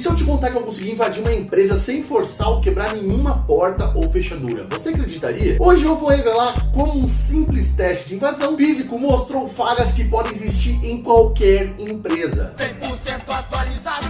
se eu te contar que eu consegui invadir uma empresa sem forçar ou quebrar nenhuma porta ou fechadura, você acreditaria? Hoje eu vou revelar como um simples teste de invasão físico mostrou falhas que podem existir em qualquer empresa. 100% atualizado,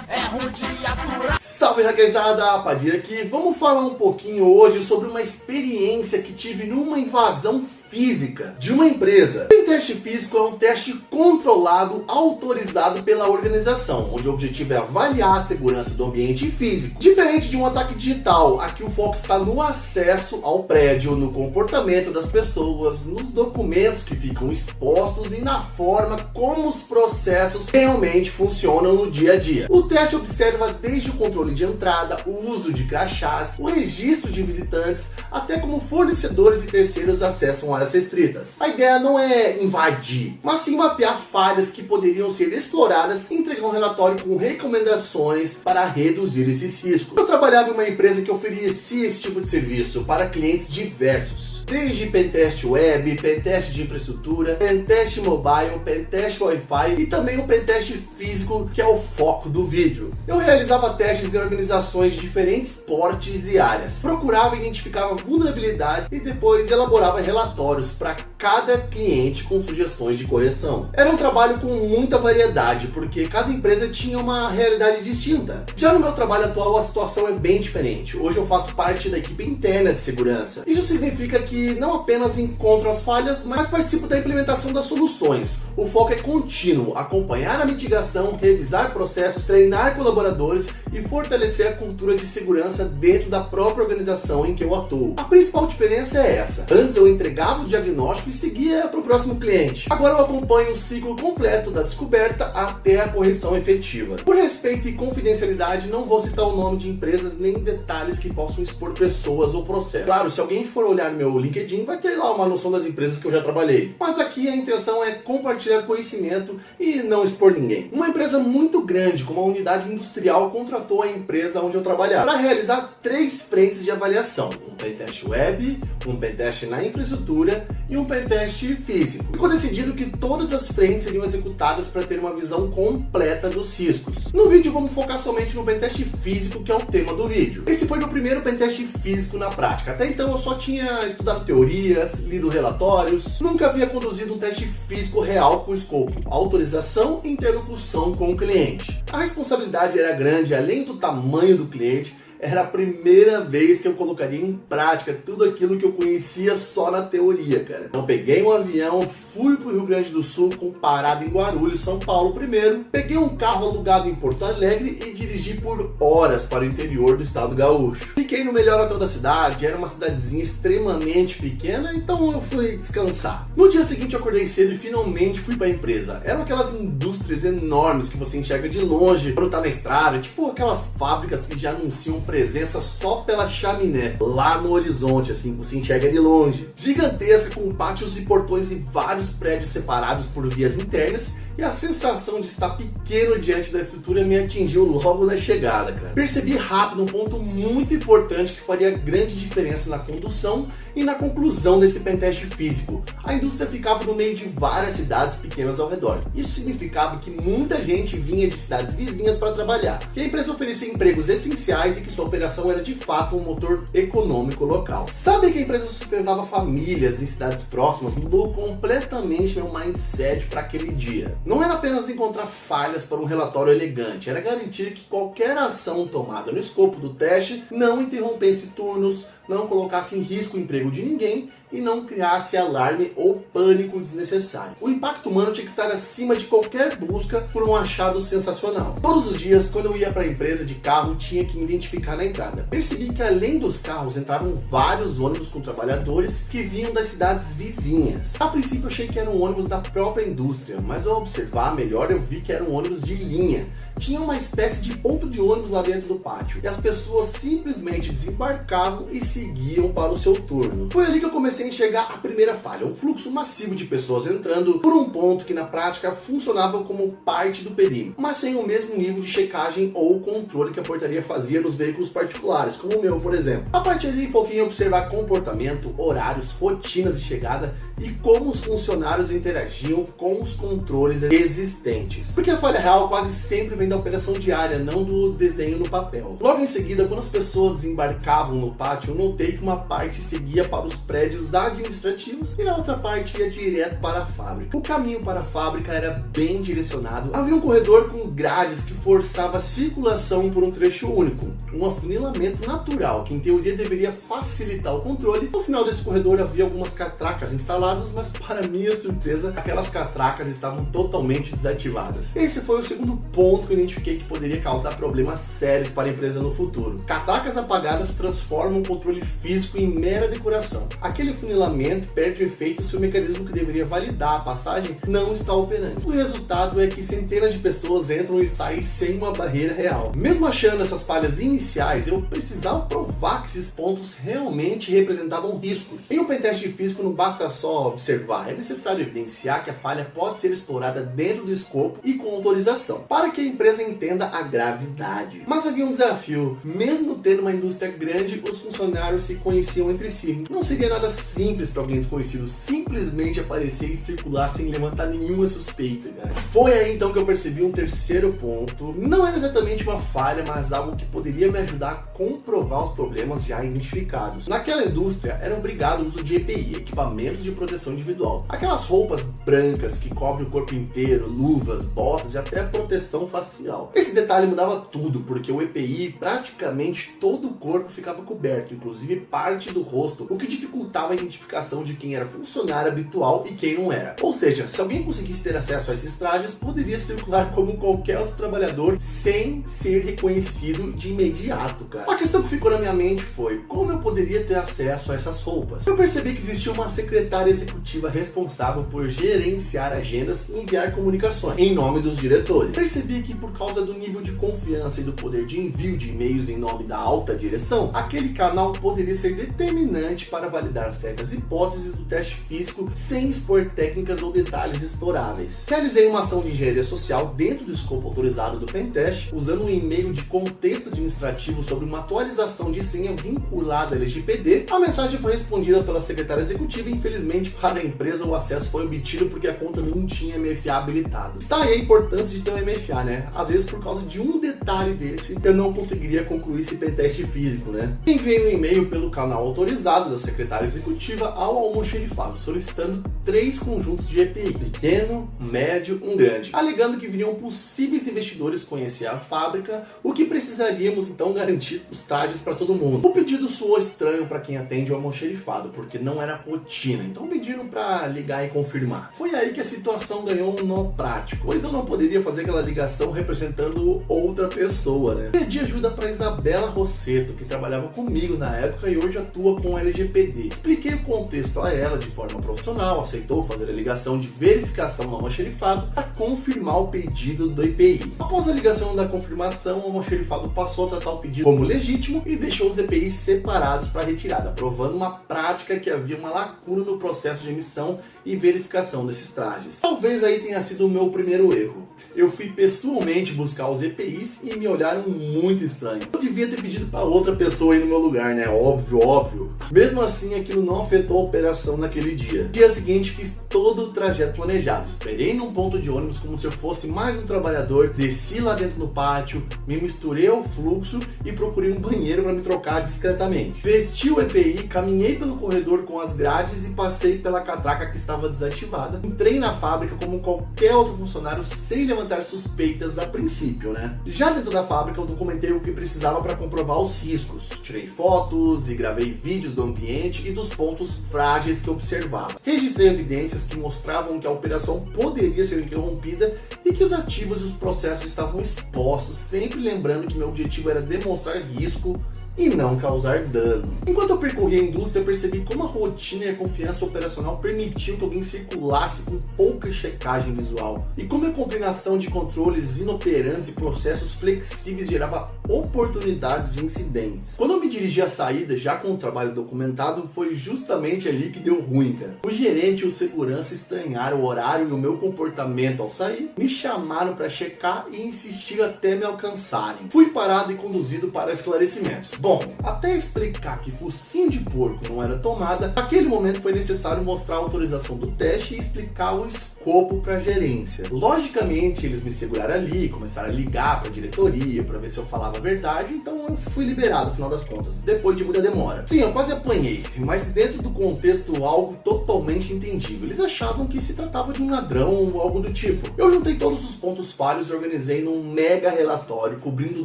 é ruim de aturar. Salve hackerzada, Padilha aqui. Vamos falar um pouquinho hoje sobre uma experiência que tive numa invasão física de uma empresa. O teste físico é um teste controlado, autorizado pela organização, onde o objetivo é avaliar a segurança do ambiente físico. Diferente de um ataque digital, aqui o foco está no acesso ao prédio, no comportamento das pessoas, nos documentos que ficam expostos e na forma como os processos realmente funcionam no dia a dia. O teste observa desde o controle de entrada, o uso de crachás, o registro de visitantes, até como fornecedores e terceiros acessam áreas restritas. A ideia não é invadir, mas sim mapear falhas que poderiam ser exploradas e entregar um relatório com recomendações para reduzir esses riscos. Eu trabalhava em uma empresa que oferecia esse tipo de serviço para clientes diversos. Desde pentest web, pentest de infraestrutura, pentest mobile, pentest Wi-Fi e também o pentest físico, que é o foco do vídeo. Eu realizava testes em organizações de diferentes portes e áreas. Procurava e identificava vulnerabilidades e depois elaborava relatórios para cada cliente com sugestões de correção. Era um trabalho com muita variedade, porque cada empresa tinha uma realidade distinta. Já no meu trabalho atual, a situação é bem diferente. Hoje eu faço parte da equipe interna de segurança. Isso significa que não apenas encontro as falhas, mas participo da implementação das soluções. O foco é contínuo, acompanhar a mitigação, revisar processos, treinar colaboradores e fortalecer a cultura de segurança dentro da própria organização em que eu atuo. A principal diferença é essa. Antes eu entregava o diagnóstico e seguia para o próximo cliente. Agora eu acompanho o ciclo completo da descoberta até a correção efetiva. Por respeito e confidencialidade, não vou citar o nome de empresas nem detalhes que possam expor pessoas ou processos. Claro, se alguém for olhar meu LinkedIn, vai ter lá uma noção das empresas que eu já trabalhei. Mas aqui a intenção é compartilhar conhecimento e não expor ninguém. Uma empresa muito grande, como a unidade industrial, contratou a empresa onde eu trabalhava para realizar 3 frentes de avaliação: um pentest web, um pentest na infraestrutura e um pentest físico. Ficou decidido que todas as frentes seriam executadas para ter uma visão completa dos riscos. No vídeo vamos focar somente no pentest físico, que é o tema do vídeo. Esse foi meu primeiro pentest físico na prática. Até então eu só tinha estudado teorias, lido relatórios, nunca havia conduzido um teste físico real com escopo, autorização e interlocução com o cliente. A responsabilidade era grande, além do tamanho do cliente. Era a primeira vez que eu colocaria em prática tudo aquilo que eu conhecia só na teoria, cara. Então peguei um avião, fui pro Rio Grande do Sul com parada em Guarulhos, São Paulo primeiro. Peguei um carro alugado em Porto Alegre e dirigi por horas para o interior do estado gaúcho. Fiquei no melhor hotel da cidade, era uma cidadezinha extremamente pequena, então eu fui descansar. No dia seguinte eu acordei cedo e finalmente fui para a empresa. Eram aquelas indústrias enormes que você enxerga de longe quando tá na estrada, tipo aquelas fábricas que já anunciam presença só pela chaminé, lá no horizonte, assim, você enxerga de longe. Gigantesca, com pátios e portões e vários prédios separados por vias internas, e a sensação de estar pequeno diante da estrutura me atingiu logo na chegada, cara. Percebi rápido um ponto muito importante que faria grande diferença na condução e na conclusão desse pentest físico. A indústria ficava no meio de várias cidades pequenas ao redor. Isso significava que muita gente vinha de cidades vizinhas para trabalhar, que a empresa oferecia empregos essenciais e que sua operação era de fato um motor econômico local. Saber que a empresa sustentava famílias em cidades próximas mudou completamente meu mindset para aquele dia. Não era apenas encontrar falhas para um relatório elegante, era garantir que qualquer ação tomada no escopo do teste não interrompesse turnos, não colocasse em risco o emprego de ninguém e não criasse alarme ou pânico desnecessário. O impacto humano tinha que estar acima de qualquer busca por um achado sensacional. Todos os dias, quando eu ia para a empresa de carro, tinha que me identificar na entrada. Percebi que além dos carros entravam vários ônibus com trabalhadores que vinham das cidades vizinhas. A princípio eu achei que eram ônibus da própria indústria, mas ao observar melhor eu vi que eram ônibus de linha. Tinha uma espécie de ponto de ônibus lá dentro do pátio e as pessoas simplesmente desembarcavam e seguiam para o seu turno. Foi ali que eu comecei a enxergar a primeira falha, um fluxo massivo de pessoas entrando por um ponto que na prática funcionava como parte do perímetro, mas sem o mesmo nível de checagem ou controle que a portaria fazia nos veículos particulares, como o meu, por exemplo. A partir daí foquei em observar comportamento, horários, rotinas de chegada e como os funcionários interagiam com os controles existentes. Porque a falha real quase sempre vem também da operação diária, não do desenho no papel. Logo em seguida, quando as pessoas desembarcavam no pátio, eu notei que uma parte seguia para os prédios administrativos e na outra parte ia direto para a fábrica. O caminho para a fábrica era bem direcionado. Havia um corredor com grades que forçava a circulação por um trecho único, um afunilamento natural que em teoria deveria facilitar o controle. No final desse corredor havia algumas catracas instaladas, mas para minha surpresa, aquelas catracas estavam totalmente desativadas. Esse foi o segundo ponto que eu identifiquei que poderia causar problemas sérios para a empresa no futuro. Catracas apagadas transformam o controle físico em mera decoração. Aquele funilamento perde o efeito se o mecanismo que deveria validar a passagem não está operando. O resultado é que centenas de pessoas entram e saem sem uma barreira real. Mesmo achando essas falhas iniciais, eu precisava provar que esses pontos realmente representavam riscos. Em um pentest físico não basta só observar, é necessário evidenciar que a falha pode ser explorada dentro do escopo e com autorização, para que a empresa entenda a gravidade. Mas havia um desafio. Mesmo tendo uma indústria grande, os funcionários se conheciam entre si. Não seria nada simples para alguém desconhecido simplesmente aparecer e circular sem levantar nenhuma suspeita, cara. Foi aí então que eu percebi um terceiro ponto. Não era exatamente uma falha, mas algo que poderia me ajudar a comprovar os problemas já identificados. Naquela indústria era obrigado o uso de EPI, equipamentos de proteção individual. Aquelas roupas brancas que cobrem o corpo inteiro, luvas, botas e até proteção facial. Esse detalhe mudava tudo, porque o EPI praticamente todo o corpo ficava coberto, inclusive parte do rosto, o que dificultava a identificação de quem era funcionário habitual e quem não era. Ou seja, se alguém conseguisse ter acesso a esses trajes, poderia circular como qualquer outro trabalhador sem ser reconhecido de imediato, cara. A questão que ficou na minha mente foi como eu poderia ter acesso a essas roupas. Eu percebi que existia uma secretária executiva responsável por gerenciar agendas e enviar comunicações em nome dos diretores. Percebi que por causa do nível de confiança e do poder de envio de e-mails em nome da alta direção, aquele canal poderia ser determinante para validar certas hipóteses do teste físico sem expor técnicas ou detalhes exploráveis. Realizei uma ação de engenharia social dentro do escopo autorizado do pentest, usando um e-mail de contexto administrativo sobre uma atualização de senha vinculada à LGPD. A mensagem foi respondida pela secretária executiva e infelizmente para a empresa o acesso foi obtido porque a conta não tinha MFA habilitado. Está aí a importância de ter um MFA, né? Às vezes por causa de um detalhe desse eu não conseguiria concluir esse pentest físico, né? Enviei um e-mail pelo canal autorizado da secretária executiva ao almoxerifado, solicitando 3 conjuntos de EPI, pequeno, médio, um grande, alegando que viriam possíveis investidores conhecer a fábrica, o que precisaríamos então garantir os trajes para todo mundo. O pedido soou estranho para quem atende o almoxerifado, porque não era rotina, então pediram para ligar e confirmar. Foi aí que a situação ganhou um nó prático, pois eu não poderia fazer aquela ligação representando outra pessoa, né? Pedi ajuda para Isabela Rosseto, que trabalhava comigo na época e hoje atua com LGPD. Expliquei o contexto a ela de forma profissional, aceitou fazer a ligação de verificação no almoxerifado para confirmar o pedido do EPI. Após a ligação da confirmação, o almoxerifado passou a tratar o pedido como legítimo e deixou os EPIs separados para retirada, provando uma prática que havia uma lacuna no processo de emissão e verificação desses trajes. Talvez aí tenha sido o meu primeiro erro. Eu fui pessoalmente buscar os EPIs e me olharam muito estranho. Eu devia ter pedido para outra pessoa ir no meu lugar, né? Óbvio. Mesmo assim, aquilo não afetou a operação naquele dia. No dia seguinte, fiz todo o trajeto planejado. Esperei num ponto de ônibus como se eu fosse mais um trabalhador, desci lá dentro no pátio, me misturei ao fluxo e procurei um banheiro para me trocar discretamente. Vesti o EPI, caminhei pelo corredor com as grades e passei pela catraca que estava desativada. Entrei na fábrica como qualquer outro funcionário sem levantar suspeitas a princípio, né? Já dentro da fábrica eu documentei o que precisava para comprovar os riscos. Tirei fotos e gravei vídeos do ambiente e dos pontos frágeis que observava. Registrei evidências que mostravam que a operação poderia ser interrompida e que os ativos e os processos estavam expostos, sempre lembrando que meu objetivo era demonstrar risco e não causar dano. Enquanto eu percorria a indústria, eu percebi como a rotina e a confiança operacional permitiam que alguém circulasse com pouca checagem visual, e como a combinação de controles inoperantes e processos flexíveis gerava oportunidades de incidentes. Quando eu me dirigi à saída, já com o trabalho documentado, foi justamente ali que deu ruim, cara. O gerente e o segurança estranharam o horário e o meu comportamento ao sair, me chamaram para checar e insistiram até me alcançarem. Fui parado e conduzido para esclarecimentos. Bom, até explicar que focinho de porco não era tomada, naquele momento foi necessário mostrar a autorização do teste e explicar o escopo escopo para gerência. Logicamente, eles me seguraram ali, começaram a ligar para a diretoria para ver se eu falava a verdade, então eu fui liberado no final das contas, depois de muita demora. Sim, eu quase apanhei, mas dentro do contexto algo totalmente entendível. Eles achavam que se tratava de um ladrão ou algo do tipo. Eu juntei todos os pontos falhos e organizei num mega relatório, cobrindo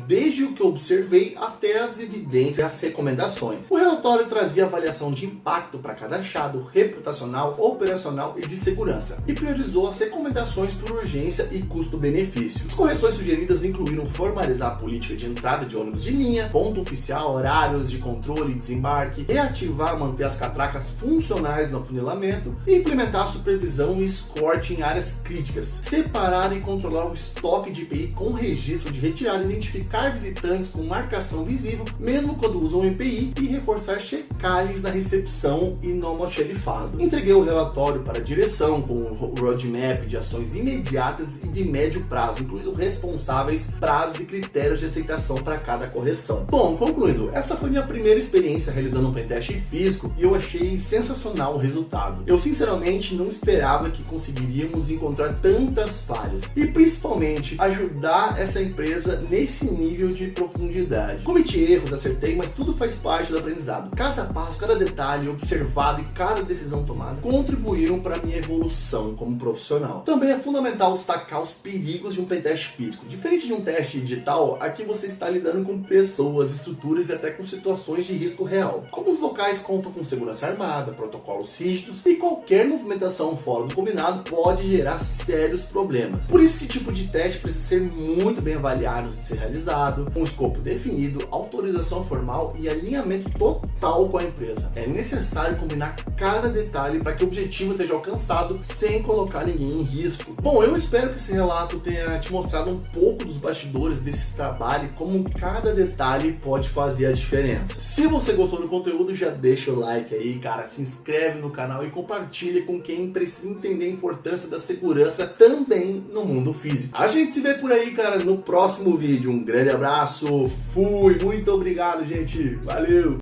desde o que eu observei até as evidências e as recomendações. O relatório trazia avaliação de impacto para cada achado, reputacional, operacional e de segurança, e priorizou as recomendações por urgência e custo-benefício. As correções sugeridas incluíram formalizar a política de entrada de ônibus de linha, ponto oficial, horários de controle e desembarque, reativar, manter as catracas funcionais no afunilamento e implementar a supervisão e escorte em áreas críticas, separar e controlar o estoque de EPI com registro de retirada, identificar visitantes com marcação visível, mesmo quando usam EPI, e reforçar checagens na recepção e no almoxerifado. Entreguei o relatório para a direção com um roadmap de ações imediatas e de médio prazo, incluindo responsáveis, prazos e critérios de aceitação para cada correção. Bom, concluindo, essa foi minha primeira experiência realizando um pentest físico e eu achei sensacional o resultado. Eu sinceramente não esperava que conseguiríamos encontrar tantas falhas e principalmente ajudar essa empresa nesse nível de profundidade. Cometi erros, acertei, mas tudo faz parte do aprendizado. Cada passo, cada detalhe observado e cada decisão tomada contribuíram para a minha evolução como profissional. Também é fundamental destacar os perigos de um pentest físico. Diferente de um teste digital, aqui você está lidando com pessoas, estruturas e até com situações de risco real. Alguns locais contam com segurança armada, protocolos rígidos e qualquer movimentação fora do combinado pode gerar sérios problemas. Por isso, esse tipo de teste precisa ser muito bem avaliado antes de ser realizado, com escopo definido, autorização formal e alinhamento total com a empresa. É necessário combinar cada detalhe para que o objetivo seja alcançado sem colocar ninguém em risco. Bom, eu espero que esse relato tenha te mostrado um pouco dos bastidores desse trabalho e como cada detalhe pode fazer a diferença. Se você gostou do conteúdo, já deixa o like aí, cara, se inscreve no canal e compartilha com quem precisa entender a importância da segurança também no mundo físico. A gente se vê por aí, cara, no próximo vídeo. Um grande abraço, fui, muito obrigado, gente, valeu!